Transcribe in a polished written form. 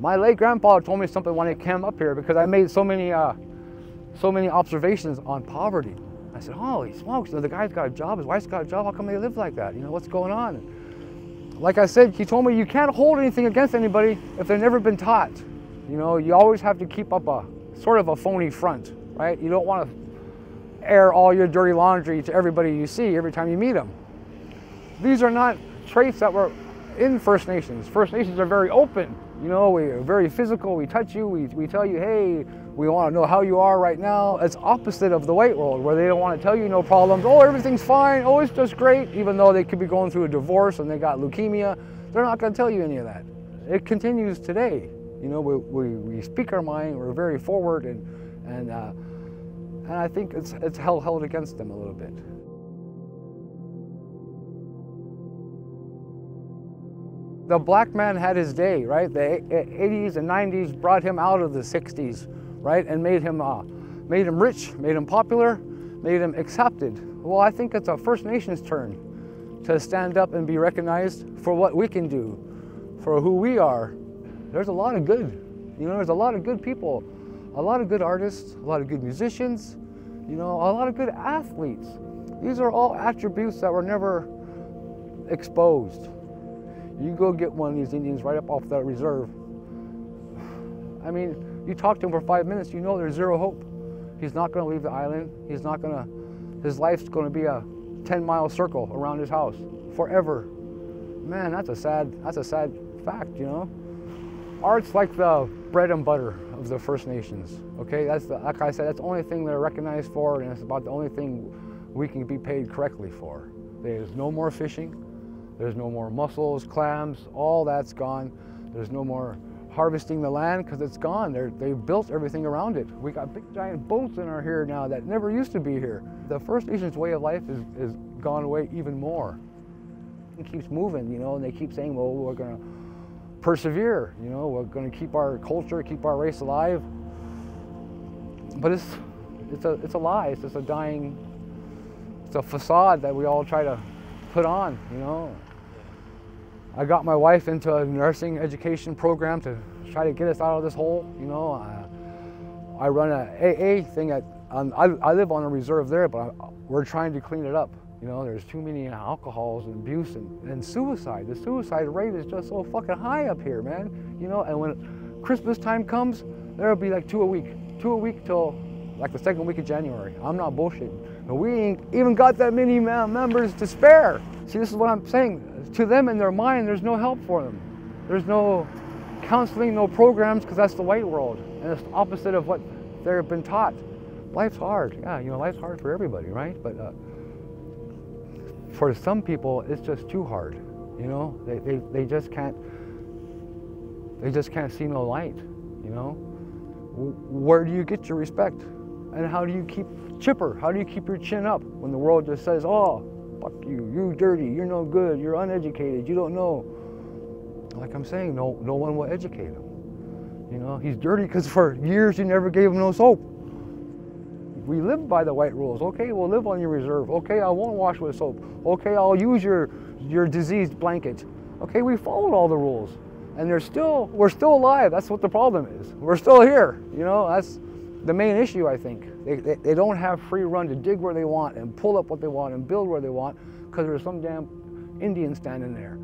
My late grandpa told me something when I came up here because I made so many observations on poverty. I said, holy smokes, the guy's got a job, his wife's got a job, how come they live like that? What's going on? Like I said, he told me you can't hold anything against anybody if they've never been taught. You always have to keep up a sort of a phony front, right? You don't want to air all your dirty laundry to everybody you see every time you meet them. These are not traits that were in First Nations. First Nations are very open. We're very physical. We touch you. We tell you, hey, we want to know how you are right now. It's opposite of the white world, where they don't want to tell you no problems. Oh, everything's fine. Oh, it's just great. Even though they could be going through a divorce and they got leukemia, they're not going to tell you any of that. It continues today. We speak our mind. We're very forward, and I think it's held against them a little bit. The black man had his day, right? The 80s and 90s brought him out of the 60s, right? And made him rich, made him popular, made him accepted. Well, I think it's a First Nations turn to stand up and be recognized for what we can do, for who we are. There's a lot of good, there's a lot of good people, a lot of good artists, a lot of good musicians, a lot of good athletes. These are all attributes that were never exposed. You go get one of these Indians right up off that reserve. I mean, you talk to him for 5 minutes, there's zero hope. He's not going to leave the island. His life's going to be a 10-mile circle around his house forever. Man, that's a sad fact, Art's like the bread and butter of the First Nations, okay? Like I said, that's the only thing they're recognized for, and it's about the only thing we can be paid correctly for. There's no more fishing. There's no more mussels, clams, all that's gone. There's no more harvesting the land because it's gone. They've built everything around it. We got big giant boats in our here now that never used to be here. The First Nations way of life is gone away even more. It keeps moving, and they keep saying, well, we're gonna persevere, we're gonna keep our culture, keep our race alive. But it's a lie, it's just it's a facade that we all try to put on, I got my wife into a nursing education program to try to get us out of this hole. I run an AA thing I live on a reserve there, but we're trying to clean it up. There's too many alcohols and abuse and suicide. The suicide rate is just so fucking high up here, man. And when Christmas time comes, there'll be like two a week till like the second week of January. I'm not bullshitting. And we ain't even got that many members to spare. See, this is what I'm saying. To them, in their mind, there's no help for them. There's no counseling, no programs, because that's the white world. And it's the opposite of what they've been taught. Life's hard. Yeah, life's hard for everybody, right? But for some people, it's just too hard. They just can't see no light, Where do you get your respect? And how do you keep chipper? How do you keep your chin up when the world just says, oh, fuck you, you're dirty, you're no good, you're uneducated, you don't know. Like I'm saying, no one will educate him. He's dirty because for years you never gave him no soap. We live by the white rules. Okay, we'll live on your reserve. Okay, I won't wash with soap. Okay, I'll use your diseased blanket. Okay, we followed all the rules. And we're still alive. That's what the problem is. We're still here. That's the main issue, I think. They don't have free run to dig where they want and pull up what they want and build where they want because there's some damn Indian standing there.